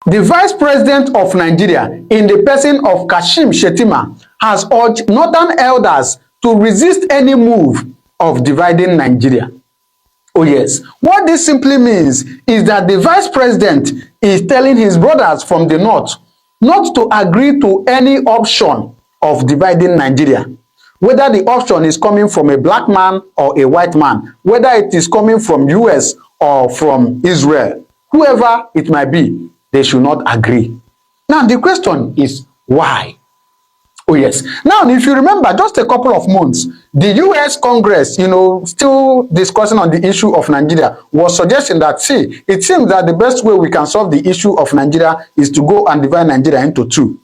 The Vice President of Nigeria, in the person of Shettima, has urged northern elders to resist any move of dividing Nigeria. Oh yes, what this simply means is that the Vice President is telling his brothers from the north not to agree to any option of dividing Nigeria. Whether the option is coming from a black man or a white man, whether it is coming from US or from Israel, whoever it might be, they should not agree. Now, the question is why? Oh yes. Now, if you remember, just a couple of months, the US Congress, still discussing on the issue of Nigeria, was suggesting that, see, it seems that the best way we can solve the issue of Nigeria is to go and divide Nigeria into two.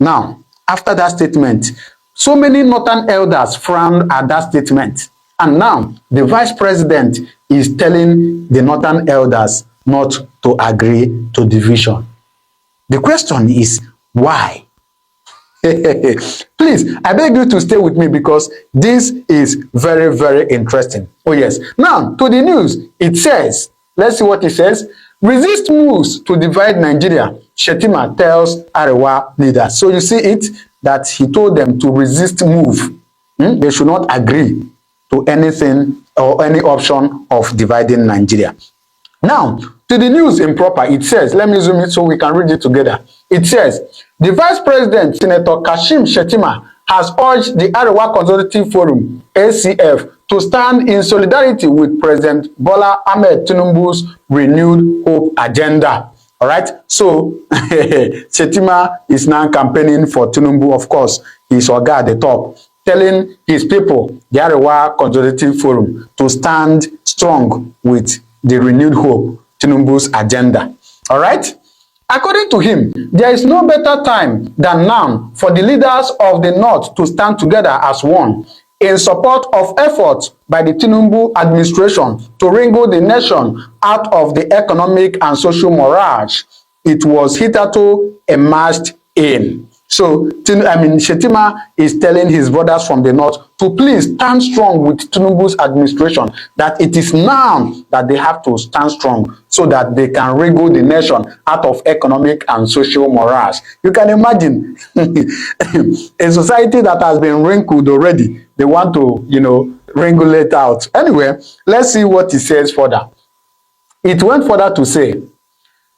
Now, after that statement, so many northern elders frowned at that statement. And now, the Vice President is telling the northern elders not to agree to division. The question is, why? Please, I beg you to stay with me because this is very, very interesting. Oh yes. Now, to the news, it says, let's see what it says. Resist moves to divide Nigeria, Shettima tells Arewa leaders. So you see it, that he told them to resist move. They should not agree to anything or any option of dividing Nigeria. Now, to the news improper, it says, let me zoom it so we can read it together. It says, the Vice President, Senator Shettima, has urged the Arewa Consultative Forum, ACF, to stand in solidarity with President Bola Ahmed Tinubu's renewed hope agenda. All right, so Shettima is now campaigning for Tinubu. Of course, he's Oga at the top, telling his people, the Arewa Consultative Forum, to stand strong with the renewed hope, Tinubu's agenda. All right? According to him, there is no better time than now for the leaders of the North to stand together as one in support of efforts by the Tinubu administration to wrangle the nation out of the economic and social mirage it was hitherto immersed in. So, Shettima is telling his brothers from the north to please stand strong with Tinubu's administration, that it is now that they have to stand strong so that they can wrangle the nation out of economic and social mirage. You can imagine a society that has been wrinkled already, they want to, wrangle it out. Anyway, let's see what he says further. It went further to say,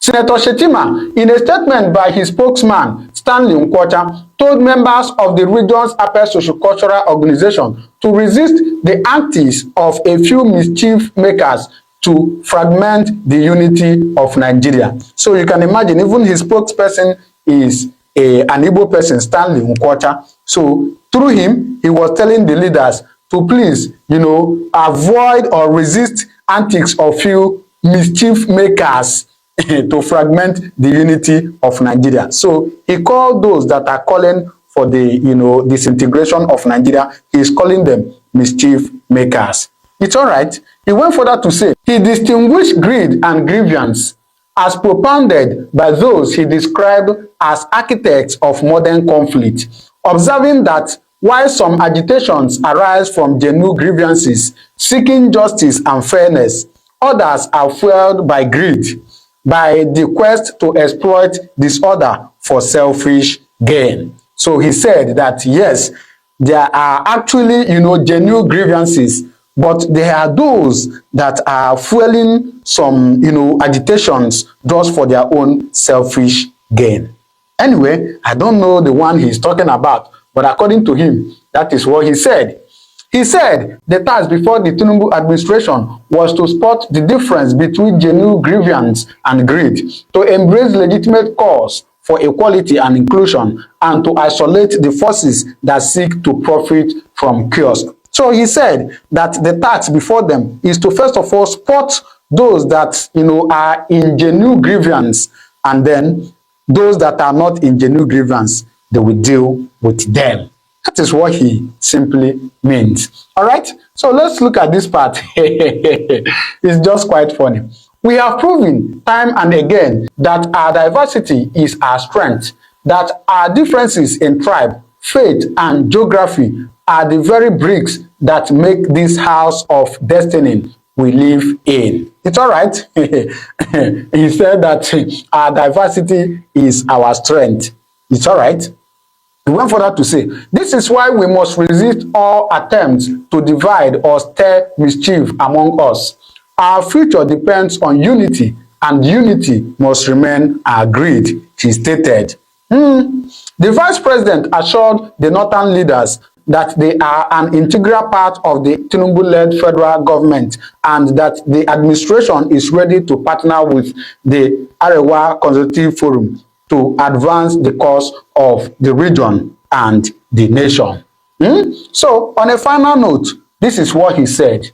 Senator Shettima, in a statement by his spokesman, Stanley Nkwocha, told members of the region's upper sociocultural organization to resist the antics of a few mischief makers to fragment the unity of Nigeria. So you can imagine, even his spokesperson is an Igbo person, Stanley Nkwocha. So through him, he was telling the leaders to please, avoid or resist antics of few mischief makers to fragment the unity of Nigeria. So he called those that are calling for the, disintegration of Nigeria, he is calling them mischief makers. It's all right. He went further to say, he distinguished greed and grievance as propounded by those he described as architects of modern conflict, observing that while some agitations arise from genuine grievances, seeking justice and fairness, others are fueled by greed, by the quest to exploit disorder for selfish gain. So he said that, yes, there are actually, genuine grievances, but there are those that are fueling some, agitations just for their own selfish gain. Anyway, I don't know the one he's talking about, but according to him, that is what he said. He said the task before the Tinubu administration was to spot the difference between genuine grievance and greed, to embrace legitimate cause for equality and inclusion, and to isolate the forces that seek to profit from chaos. So he said that the task before them is to first of all spot those that are in genuine grievance, and then those that are not in genuine grievance, they will deal with them. That is what he simply means. All right, so let's look at this part. It's just quite funny. We have proven time and again that our diversity is our strength, that our differences in tribe, faith, and geography are the very bricks that make this house of destiny we live in. It's all right. He said that our diversity is our strength. It's all right. He went further to say, this is why we must resist all attempts to divide or stir mischief among us. Our future depends on unity, and unity must remain our creed, he stated. The vice president assured the northern leaders that they are an integral part of the Tinubu-led federal government and that the administration is ready to partner with the Arewa Consultative Forum to advance the cause of the region and the nation. So, on a final note, this is what he said.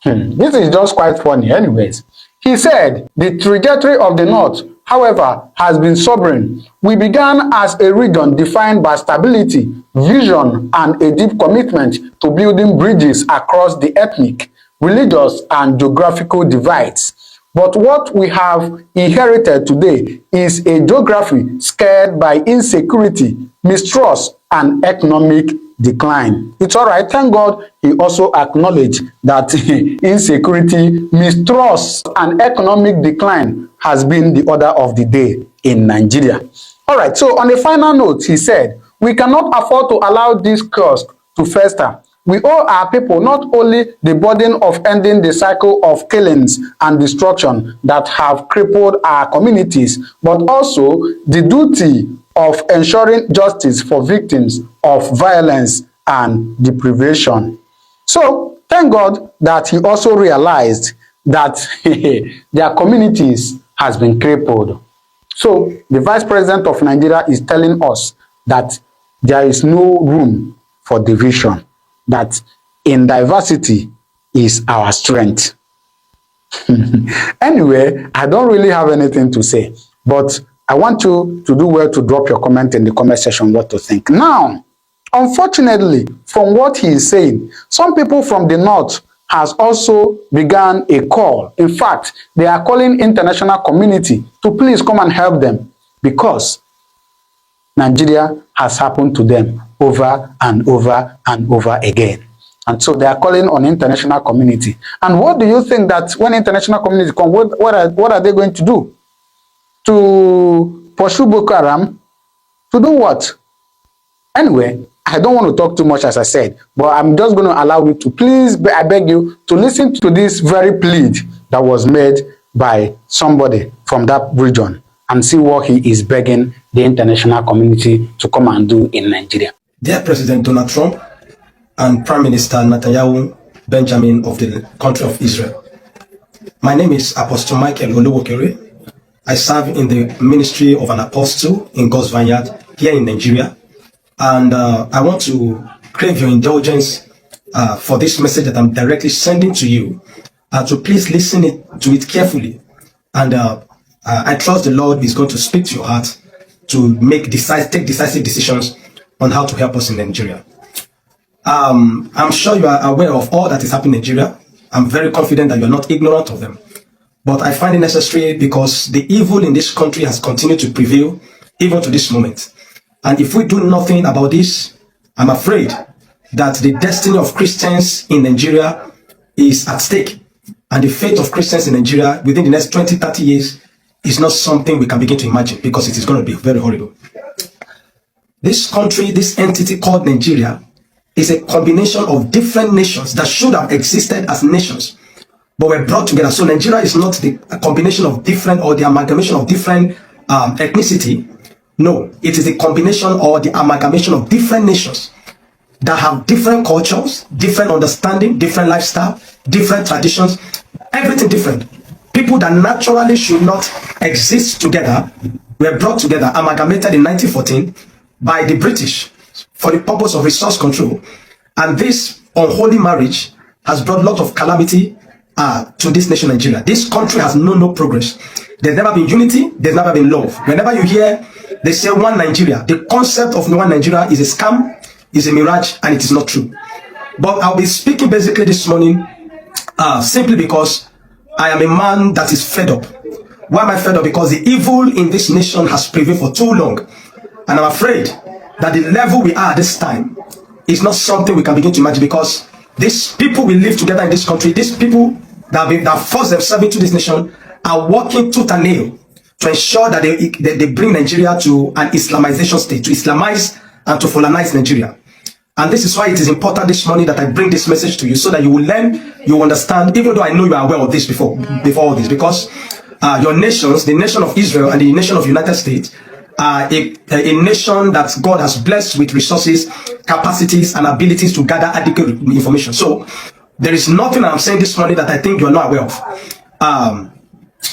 This is just quite funny anyways. He said, the trajectory of the North, however, has been sobering. We began as a region defined by stability, vision, and a deep commitment to building bridges across the ethnic, religious, and geographical divides. But what we have inherited today is a geography scared by insecurity, mistrust, and economic decline. It's all right. Thank God he also acknowledged that insecurity, mistrust, and economic decline has been the order of the day in Nigeria. All right. So on a final note, he said, we cannot afford to allow this curse to fester. We owe our people not only the burden of ending the cycle of killings and destruction that have crippled our communities, but also the duty of ensuring justice for victims of violence and deprivation. So, thank God that he also realized that their communities has been crippled. So, the Vice President of Nigeria is telling us that there is no room for division, that in diversity is our strength. Anyway, I don't really have anything to say, but I want you to do well to drop your comment in the comment section what to think. Now, unfortunately, from what he is saying, some people from the north has also begun a call. In fact, they are calling international community to please come and help them because Nigeria has happened to them over and over and over again. And so they are calling on international community. And what do you think that when international community come, what are they going to do? To pursue Boko Haram? To do what? Anyway, I don't want to talk too much as I said, but I'm just going to allow you to please, I beg you, to listen to this very plea that was made by somebody from that region and see what he is begging the international community to come and do in Nigeria. Dear President Donald Trump and Prime Minister Netanyahu Benjamin of the country of Israel, my name is Apostle Michael Oluwokere. I serve in the ministry of an apostle in God's Vineyard here in Nigeria. And I want to crave your indulgence for this message that I'm directly sending to you, to please listen to it carefully. And I trust the Lord is going to speak to your heart to take decisive decisions on how to help us in Nigeria. I'm sure you are aware of all that is happening in Nigeria. I'm very confident that you're not ignorant of them. But I find it necessary because the evil in this country has continued to prevail even to this moment. And if we do nothing about this, I'm afraid that the destiny of Christians in Nigeria is at stake. And the fate of Christians in Nigeria within the next 20, 30 years is not something we can begin to imagine because it is going to be very horrible. This country, this entity called Nigeria, is a combination of different nations that should have existed as nations, but were brought together. So Nigeria is not a combination of different or the amalgamation of different ethnicity. No, it is a combination or the amalgamation of different nations that have different cultures, different understanding, different lifestyle, different traditions, everything different. People that naturally should not exist together were brought together, amalgamated in 1914 by the British for the purpose of resource control. And this unholy marriage has brought a lot of calamity to this nation, Nigeria. This country has known no progress. There's never been unity. There's never been love. Whenever you hear they say one Nigeria, the concept of one Nigeria is a scam, is a mirage, and it is not true. But I'll be speaking basically this morning simply because I am a man that is fed up. Why am I fed up? Because the evil in this nation has prevailed for too long. And I'm afraid that the level we are at this time is not something we can begin to imagine, because these people will live together in this country. These people that force themselves into this nation are working tooth and nail to ensure that they bring Nigeria to an Islamization state, to Islamize and to Fulanize Nigeria. And this is why it is important this morning that I bring this message to you, so that you will learn, you will understand, even though I know you are aware of this before all this, because your nations, the nation of Israel and the nation of United States, are a nation that God has blessed with resources, capacities, and abilities to gather adequate information. So there is nothing I'm saying this morning that I think you are not aware of.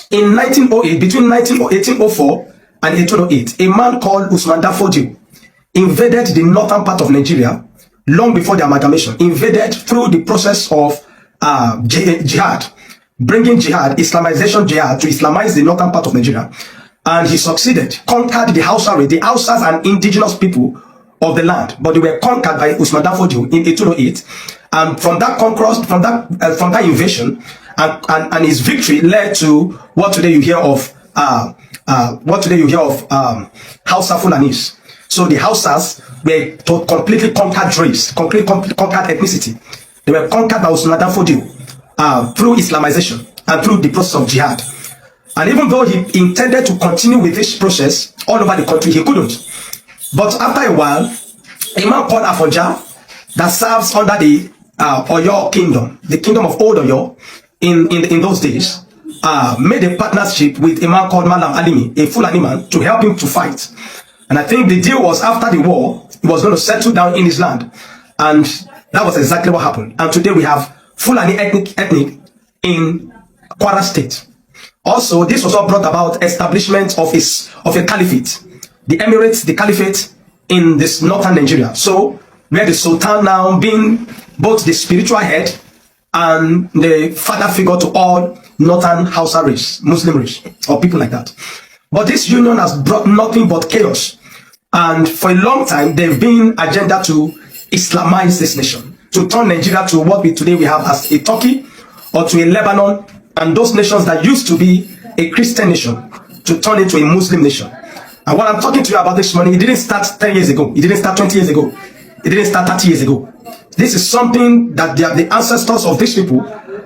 In 1908, between 1804 and 1808, a man called Usman Dafodio invaded the northern part of Nigeria long before the amalgamation, invaded through the process of jihad, bringing jihad, Islamization jihad, to Islamize the northern part of Nigeria. And he succeeded, conquered the Hausas. The Hausas are indigenous people of the land, but they were conquered by Usman Dafodio in 1808. And from that conquest, from that invasion, and his victory led to what today you hear of Hausa Fulanis. So the Hausas were completely conquered race, completely conquered ethnicity. They were conquered by Usman Dafodio through Islamization and through the process of jihad. And even though he intended to continue with this process all over the country, he couldn't. But after a while, a man called Afonja, that serves under the Oyo kingdom, the kingdom of Old Oyo, in those days, made a partnership with a man called Malam Alimi, a Fulani man, to help him to fight. And I think the deal was, after the war, he was going to settle down in his land. And that was exactly what happened. And today we have Fulani ethnic in Kwara State. Also, this was all brought about establishment of a caliphate, the Emirates, the caliphate in this northern Nigeria. So where the Sultan now being both the spiritual head and the father figure to all northern Hausa race, Muslim race, or people like that. But this union has brought nothing but chaos. And for a long time, there's been agenda to Islamize this nation, to turn Nigeria to what today we have as a Turkey, or to a Lebanon, and those nations that used to be a Christian nation, to turn into a Muslim nation. And what I'm talking to you about this morning, it didn't start 10 years ago. It didn't start 20 years ago. It didn't start 30 years ago. This is something that the ancestors of these people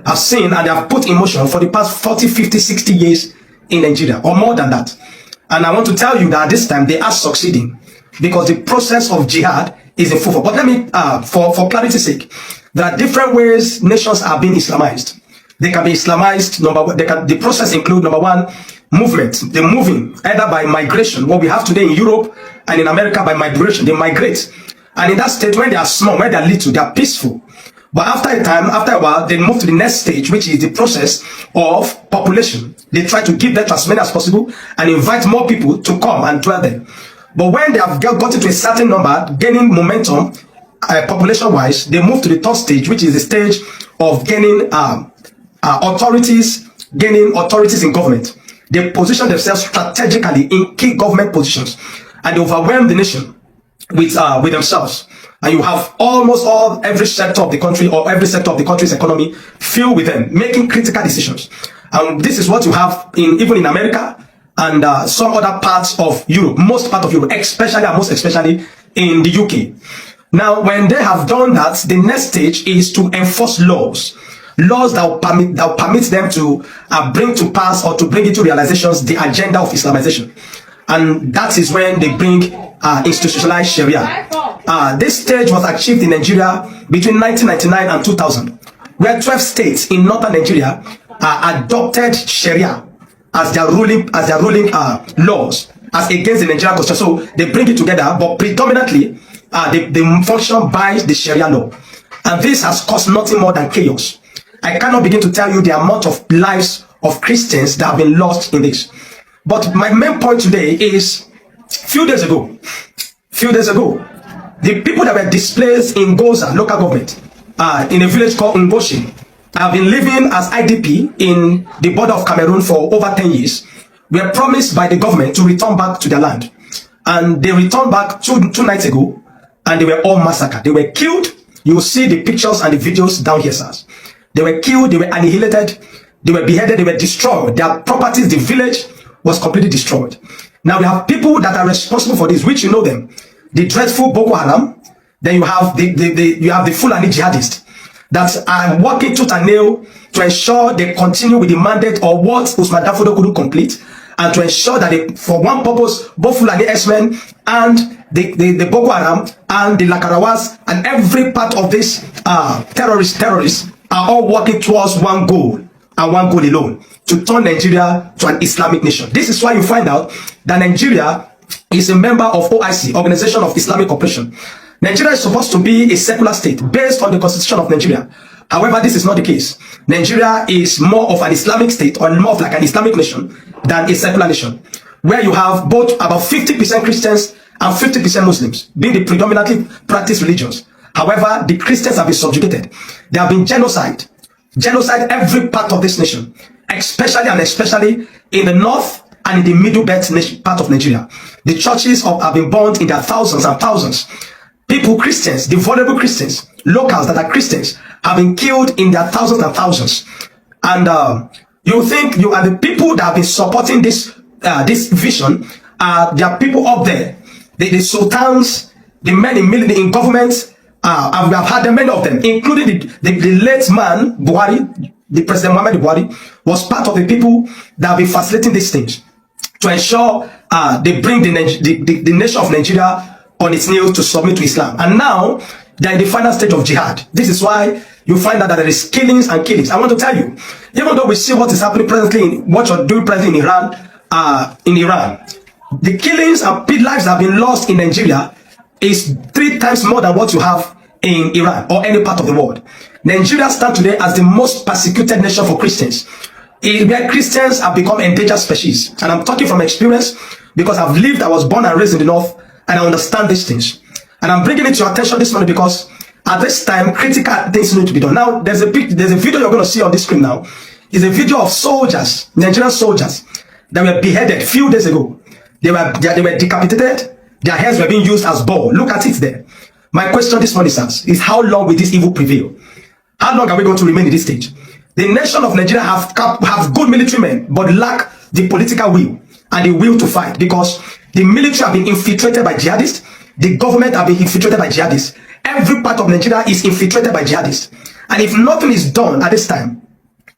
have seen and they have put in motion for the past 40, 50, 60 years in Nigeria, or more than that. And I want to tell you that this time they are succeeding, because the process of jihad is in full force. But let me, for clarity's sake, there are different ways nations are being Islamized. They can be Islamized, number one. The process include, number one, movement. They're moving either by migration, what we have today in Europe and in America by migration. They migrate. And in that state, when they are small, when they are little, they are peaceful. But after a while, they move to the next stage, which is the process of population. They try to give that as many as possible and invite more people to come and dwell there. But when they have gotten to a certain number, gaining momentum, population-wise, they move to the third stage, which is the stage of gaining authorities in government. They position themselves strategically in key government positions, and they overwhelm the nation with themselves. And you have almost every sector of the country, or every sector of the country's economy, filled with them, making critical decisions. And this is what you have even in America and some other parts of Europe, most part of Europe, especially and most especially in the UK. Now, when they have done that, the next stage is to enforce laws that will permit them to bring to pass or to bring into realizations the agenda of Islamization. And that is when they bring institutionalized Sharia. This stage was achieved in Nigeria between 1999 and 2000, where 12 states in northern Nigeria adopted Sharia as their ruling laws as against the Nigerian constitution. So they bring it together, but predominantly they function by the Sharia law. And this has caused nothing more than chaos. I cannot begin to tell you the amount of lives of Christians that have been lost in this. But my main point today is, few days ago, the people that were displaced in Goza local government, in a village called Ngoshi, have been living as IDP in the border of Cameroon for over 10 years, were promised by the government to return back to their land. And they returned back two nights ago, and they were all massacred. They were killed. You will see the pictures and the videos down here, sirs. They were killed, they were annihilated, they were beheaded, they were destroyed. Their properties, the village was completely destroyed. Now we have people that are responsible for this, which you know them. The dreadful Boko Haram. Then you have the Fulani jihadists. that are working tooth and nail to ensure they continue with the mandate or what Usman Danfodio couldn't complete, and to ensure that they, for one purpose, both Fulani S-men and the Boko Haram and the Lakarawas and every part of this terrorists are all working towards one goal and one goal alone: to turn Nigeria to an Islamic nation. This is why you find out that Nigeria is a member of OIC, Organization of Islamic Cooperation. Nigeria is supposed to be a secular state based on the Constitution of Nigeria. However, this is not the case. Nigeria is more of an Islamic state, or more of like an Islamic nation, than a secular nation, where you have both about 50% Christians and 50% Muslims being the predominantly practiced religions. However, the Christians have been subjugated. There have been genocide every part of this nation, especially in the north and in the middle belt part of Nigeria. The churches have been burned in their thousands and thousands. People, Christians, the vulnerable Christians, locals that are Christians, have been killed in their thousands and thousands. And you think you are the people that have been supporting this vision. There are people up there, the sultans, the men in government. And we have had many of them, including the late man Buhari, the President Muhammad Buhari, was part of the people that have been facilitating these things to ensure they bring the nation of Nigeria on its knees to submit to Islam. And now they're in the final stage of jihad. This is why you find out that there is killings and killings. I want to tell you, even though we see what is happening presently, what you're doing presently in Iran, the killings and lives that have been lost in Nigeria is 3 times more than what you have in Iran or any part of the world. Nigeria stands today as the most persecuted nation for Christians, where Christians have become endangered species. And I'm talking from experience, because I was born and raised in the north, and I understand these things. And I'm bringing it to your attention this morning because at this time, critical things need to be done. Now, there's a video you're going to see on this screen now. It's a video of soldiers, Nigerian soldiers, that were beheaded a few days ago. They were decapitated. Their heads were being used as bow. Look at it there. My question this morning, sirs, is how long will this evil prevail? How long are we going to remain in this stage? The nation of Nigeria have good military men, but lack the political will and the will to fight, because the military have been infiltrated by jihadists. The government have been infiltrated by jihadists. Every part of Nigeria is infiltrated by jihadists. And if nothing is done at this time,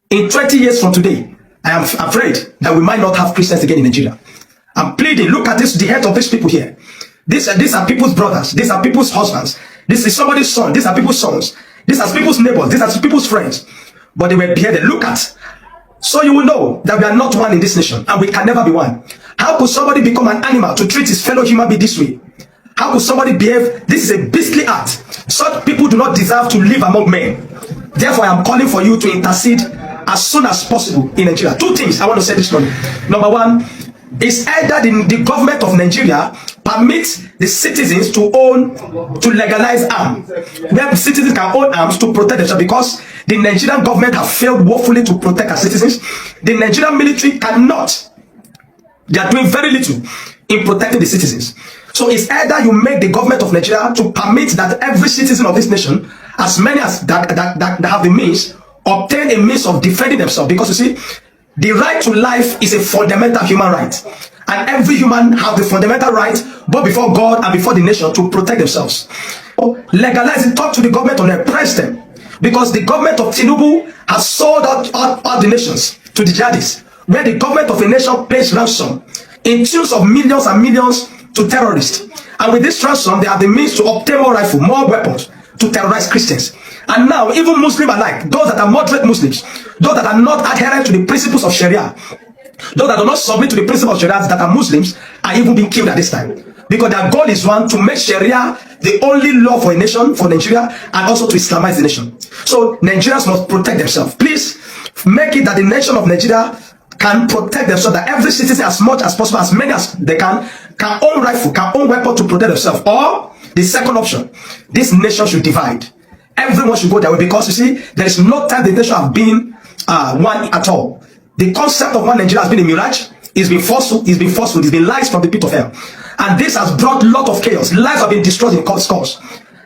in 20 years from today, I am afraid that we might not have Christians again in Nigeria. I'm pleading. Look at this, the heads of these people here. These are people's brothers. These are people's husbands. This is somebody's son. These are people's sons. These are people's neighbors. These are people's friends. But they were beheaded. Look at. So you will know that we are not one in this nation, and we can never be one. How could somebody become an animal to treat his fellow human being this way? How could somebody behave? This is a beastly act. Such people do not deserve to live among men. Therefore, I am calling for you to intercede as soon as possible in Nigeria. 2 things I want to say this morning. Number 1, is either the government of Nigeria permits the citizens to legalize arms, where citizens can own arms to protect themselves, because the Nigerian government have failed woefully to protect our citizens. The Nigerian military cannot. They are doing very little in protecting the citizens. So it's either you make the government of Nigeria to permit that every citizen of this nation, as many as that have the means, obtain a means of defending themselves, because you see, the right to life is a fundamental human right, and every human has the fundamental right, both before God and before the nation, to protect themselves. So legalize it. Talk to the government and oppress them, because the government of Tinubu has sold out the nations to the jihadists, where the government of a nation pays ransom in tens of millions and millions to terrorists, and with this ransom they have the means to obtain more rifles, more weapons to terrorize Christians. And now even Muslims alike, those that are moderate Muslims, those that are not adherent to the principles of Sharia, those that do not submit to the principles of Sharia, that are Muslims, are even being killed at this time, because their goal is one, to make Sharia the only law for a nation, for Nigeria, and also to Islamize the nation. So Nigerians must protect themselves. Please make it that the nation of Nigeria can protect themselves, that every citizen, as much as possible, as many as they can own rifle, can own weapon to protect themselves. Or the second option, this nation should divide. Everyone should go that way, because you see, there is no time the nation have been one at all. The concept of one Nigeria has been a mirage. It's been forceful. It's been lies from the pit of hell, and this has brought a lot of chaos. Lives have been destroyed in scores.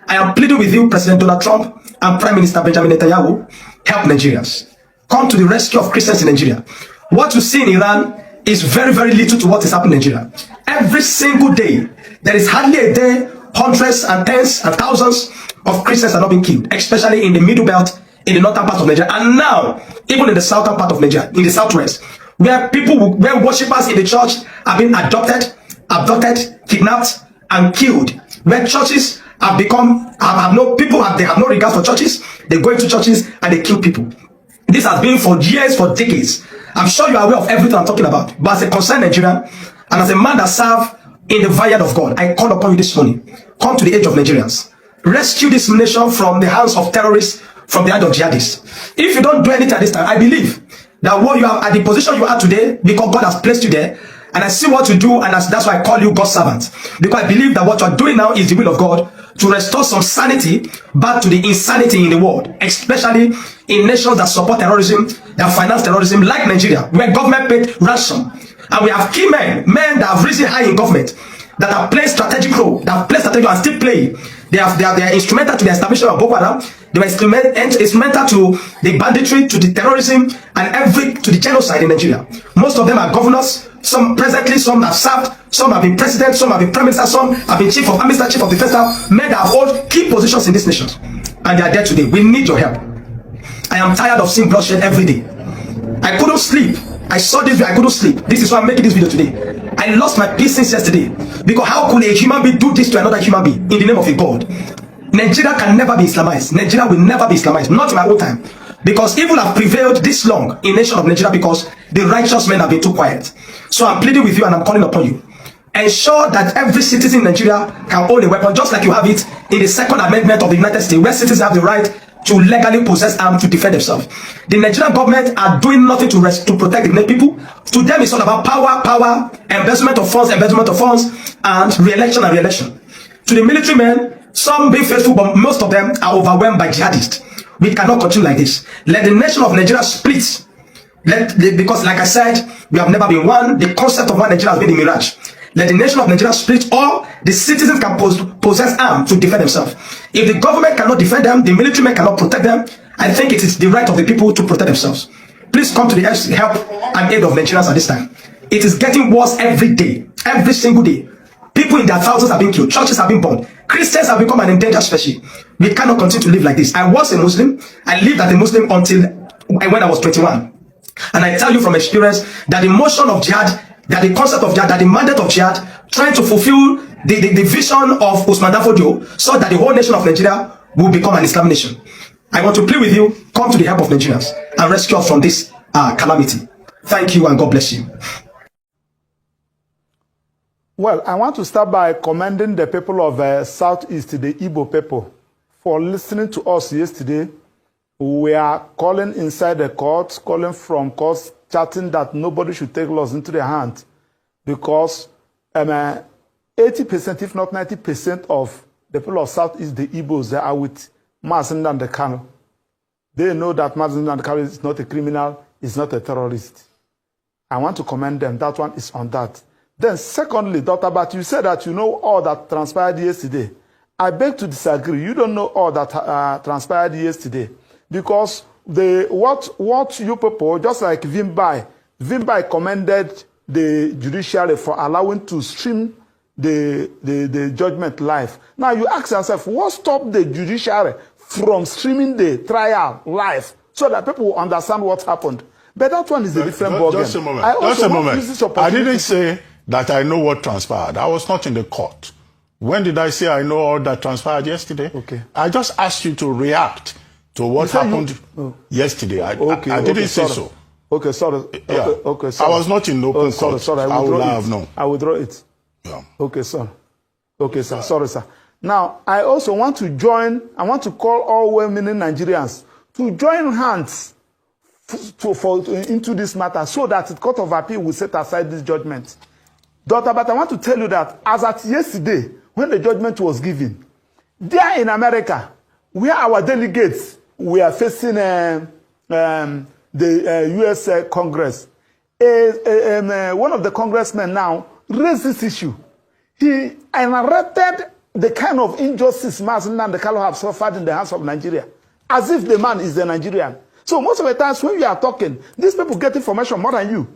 I am pleading with you, President Donald Trump and Prime Minister Benjamin Netanyahu, help Nigerians. Come to the rescue of Christians in Nigeria. What you see in Iran is very, very little to what is happening in Nigeria. Every single day, there is hardly a day, hundreds and tens and thousands of Christians are not being killed, especially in the Middle Belt in the northern part of Nigeria, and now even in the southern part of Nigeria, in the southwest, where where worshippers in the church have been adopted, abducted, kidnapped, and killed, where churches have become they have no regard for churches. They go into churches and they kill people. This has been for years, for decades. I'm sure you are aware of everything I'm talking about. But as a concerned Nigerian, and as a man that served in the vineyard of God, I call upon you this morning. Come to the age of Nigerians. Rescue this nation from the hands of terrorists, from the hand of jihadists. If you don't do anything at this time, I believe that what you are at the position you are today, because God has placed you there, and I see what you do, and that's why I call you God's servant. Because I believe that what you are doing now is the will of God to restore some sanity back to the insanity in the world, especially in nations that support terrorism, that finance terrorism, like Nigeria, where government paid ransom. And we have key men that have risen high in government, that have played strategic role, that have played strategic and still play. They are instrumental to the establishment of Boko Haram. They were instrumental to the banditry, to the terrorism, and to the genocide in Nigeria. Most of them are governors. Some presently, some have served, some have been president, some have been prime minister, some have been chief of army staff, chief of defense staff, men that have held key positions in this nation. And they are there today. We need your help. I am tired of seeing bloodshed every day. I couldn't sleep. I saw this video, I couldn't sleep. This is why I'm making this video today. I lost my peace since yesterday. Because how could a human being do this to another human being in the name of a God? Nigeria can never be Islamized. Nigeria will never be Islamized. Not in my own time. Because evil have prevailed this long in the nation of Nigeria because the righteous men have been too quiet. So I'm pleading with you and I'm calling upon you. Ensure that every citizen in Nigeria can own a weapon, just like you have it in the Second Amendment of the United States, where citizens have the right to legally possess arms to defend themselves. The Nigerian government are doing nothing to protect the people. To them, it's all about power, embezzlement of funds, and re-election. To the military men, some being faithful, but most of them are overwhelmed by jihadists. We cannot continue like this. Let the nation of Nigeria split. Because like I said, we have never been one. The concept of one Nigeria has been a mirage. Let the nation of Nigeria split, or the citizens can possess arms to defend themselves. If the government cannot defend them, the military men cannot protect them, I think it is the right of the people to protect themselves. Please come to the help and aid of Nigerians at this time. It is getting worse every day, every single day. People in their thousands have been killed. Churches have been burned. Christians have become an endangered species. We cannot continue to live like this. I was a Muslim. I lived as a Muslim until when I was 21. And I tell you from experience that the motion of jihad, that the concept of jihad, that the mandate of jihad, trying to fulfill the vision of Usman Dafodio, so that the whole nation of Nigeria will become an Islamic nation. I want to plead with you, come to the help of Nigerians and rescue us from this calamity. Thank you and God bless you. Well, I want to start by commending the people of Southeast, the Igbo people, for listening to us yesterday. We are calling inside the courts, calling from courts, chatting that nobody should take laws into their hands because 80%, if not 90% of the people of Southeast, the Igbos, they are with Nnamdi Kanu. They know that Nnamdi Kanu is not a criminal, is not a terrorist. I want to commend them. That one is on that. Then secondly, Dr. Bat, you said that you know all that transpired yesterday. I beg to disagree. You don't know all that transpired yesterday. Because what you people, just like Vimbai commended the judiciary for allowing to stream the judgment live. Now you ask yourself, what stopped the judiciary from streaming the trial live so that people will understand what happened? But that one is a different ballgame. Just a moment. Just a moment. I didn't say that I know what transpired. I was not in the court. When did I say I know all that transpired yesterday? Okay. I just asked you to react to what happened yesterday. I didn't say so. Okay, sorry. Yeah. Okay, sorry. I was not in open court. Sorry, I would have known. I withdraw it. Yeah. Okay, sir. Okay, sir. Sorry, sir. Now, I also want to join, I want to call all well-meaning Nigerians to join hands into this matter so that the Court of Appeal will set aside this judgment. Doctor, but I want to tell you that as at yesterday, when the judgment was given, there in America, where our delegates were facing the U.S. Congress, one of the congressmen now raised this issue. He narrated the kind of injustice Nnamdi Kanu have suffered in the hands of Nigeria, as if the man is a Nigerian. So most of the times when we are talking, these people get information more than you.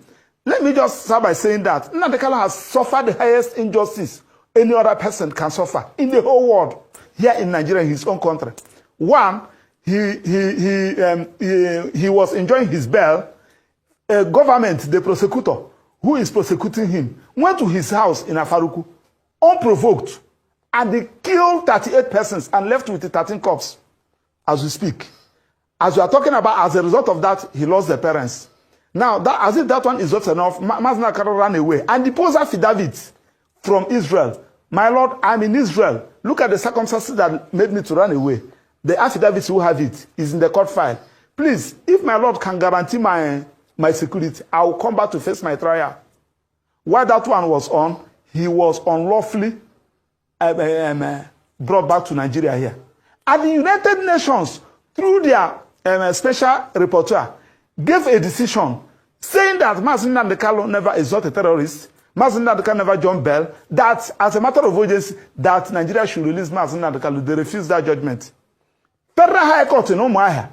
Let me just start by saying that Nnamdi Kanu has suffered the highest injustice any other person can suffer in the whole world, here in Nigeria, in his own country. One, he was enjoying his bail. Government, the prosecutor, who is prosecuting him, went to his house in Afaruku, unprovoked, and they killed 38 persons and left with 13 corpses as we speak. As we are talking about, as a result of that, he lost the parents. Now, as if that one is not enough, Mazin Kanu ran away and deposed affidavits from Israel. My Lord, I'm in Israel. Look at the circumstances that made me to run away. The affidavits who have it is in the court file. Please, if my Lord can guarantee my security, I will come back to face my trial. While that one was on, he was unlawfully brought back to Nigeria here. And the United Nations, through their special rapporteur, gave a decision saying that Mazin Nnamdi never is not a terrorist, Mazin Nnamdi never jumped bail, that as a matter of urgency, that Nigeria should release Mazin Nnamdi. They refused that judgment. Federal High Court in Umuahia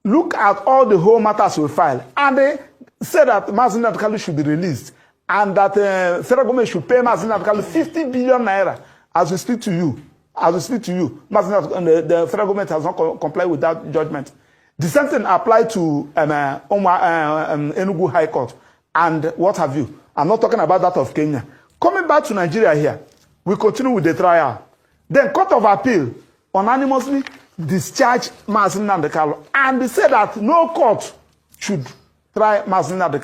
look at all the whole matters we filed, and they said that Mazin Nnamdi should be released, and that federal government should pay Mazin Nnamdi 50 billion naira. As we speak to you, the federal government has not complied with that judgment. The same thing applied to Enugu High Court and what have you. I'm not talking about that of Kenya. Coming back to Nigeria here, we continue with the trial. Then Court of Appeal unanimously discharged Mazin Nnamdi, and they said that no court should try Mazin Nnamdi.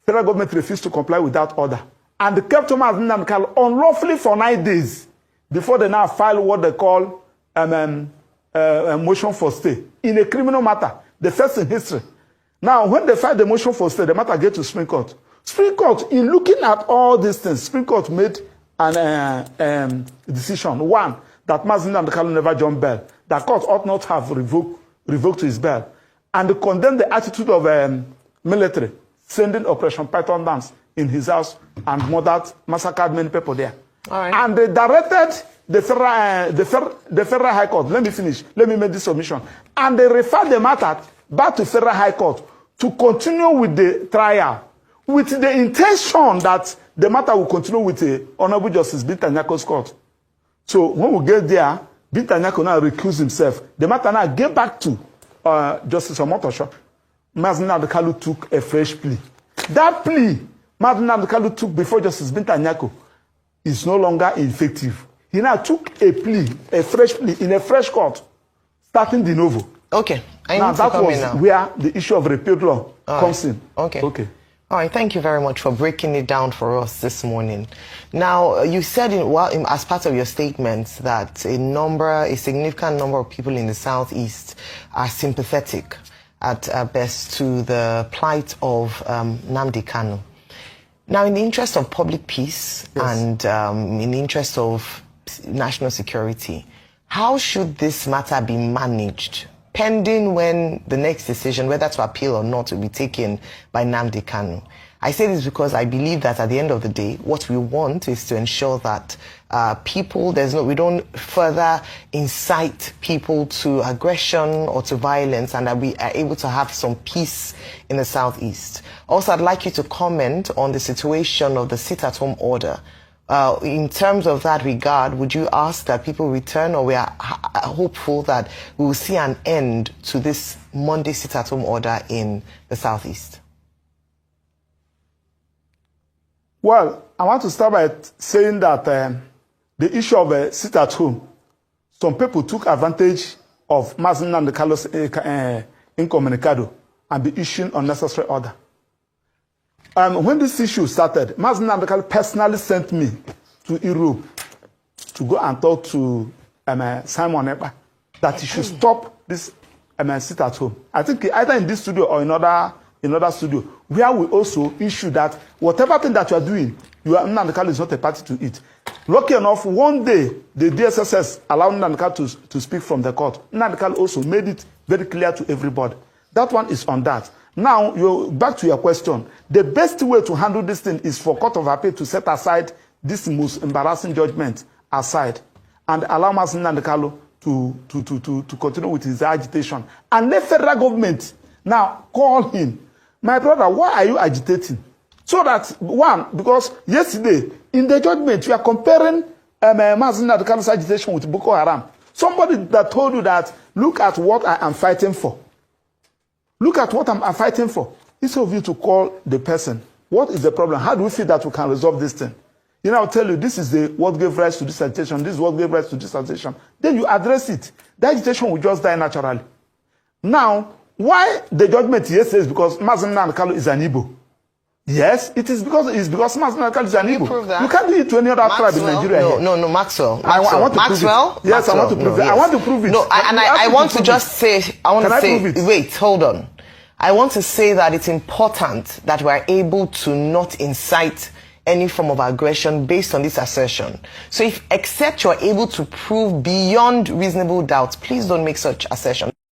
Federal government refused to comply with that order, and they kept Mazin Nnamdi unlawfully for 9 days before they now file what they call motion for stay in a criminal matter, the first in history. Now, when they filed the motion for stay, the matter gets to Supreme Court. Supreme Court, in looking at all these things, Supreme Court made an decision. One, that Mazin Nnamdi never jumped bail. That court ought not have revoked his bail. And they condemned the attitude of military, sending Operation Python dance in his house and massacred many people there. All right. And they directed the Federal High Court, let me finish, let me make this submission, and they referred the matter back to Federal High Court to continue with the trial, with the intention that the matter will continue with the Honorable Justice Binta Nyako's court. So when we get there, Binta Nyako now recused himself. The matter now get back to Justice Omotosho. Mazin Nnamdi took a fresh plea. That plea Mazin Nnamdi took before Justice Binta Nyako is no longer effective. He now took a plea, a fresh plea, in a fresh court, starting de novo. Okay. Now that was where the issue of repealed law comes in. Okay. Okay. All right, thank you very much for breaking it down for us this morning. Now, you said as part of your statements that a significant number of people in the Southeast are sympathetic at best to the plight of Nnamdi Kanu. Now, in the interest of public peace, yes, and in the interest of national security, how should this matter be managed, pending when the next decision, whether to appeal or not, will be taken by Nnamdi Kanu? I say this because I believe that at the end of the day, what we want is to ensure that we don't further incite people to aggression or to violence, and that we are able to have some peace in the Southeast. Also, I'd like you to comment on the situation of the sit-at-home order. In terms of that regard, would you ask that people return, or we are hopeful that we will see an end to this Monday sit-at-home order in the Southeast? Well, I want to start by saying that the issue of sit-at-home, some people took advantage of Mazin Nnamdi incommunicado and be issuing unnecessary order. When this issue started, Mazin Nnamdi personally sent me to Europe to go and talk to Simon Ekpa that he should stop this sit-at-home. I think either in this studio or in another studio, where we also issue that whatever thing that you are doing, Nnamdi is not a party to it. Lucky enough, one day, the DSSS allowed Nnamdi to speak from the court. Nnamdi also made it very clear to everybody. That one is on that. Now, back to your question. The best way to handle this thing is for Court of Appeal to set aside this most embarrassing judgment aside and allow Mazin Nnamdi to continue with his agitation. And let federal government now call him. My brother, why are you agitating? So that, one, because yesterday, in the judgment, we are comparing Mazin Nnamdi's agitation with Boko Haram. Somebody that told you that, look at what I am fighting for. Look at what I'm fighting for. Instead of you to call the person, what is the problem? How do we feel that we can resolve this thing? You know, I'll tell you, this is what gave rise to this agitation, this is what gave rise to this agitation. Then you address it. The agitation will just die naturally. Now, why the judgment yesterday is because Nnamdi Kanu is an Igbo. Yes, it is because Nnamdi Kanu is an Igbo. You can't do it to any other tribe in Nigeria. No, Maxwell. I want to Maxwell? prove it. Yes, Maxwell, I want to prove it. Yes. I want to prove it. No, I want to just say, wait, hold on. I want to say that it's important that we're able to not incite any form of aggression based on this assertion. So except you're able to prove beyond reasonable doubt, please don't make such assertion.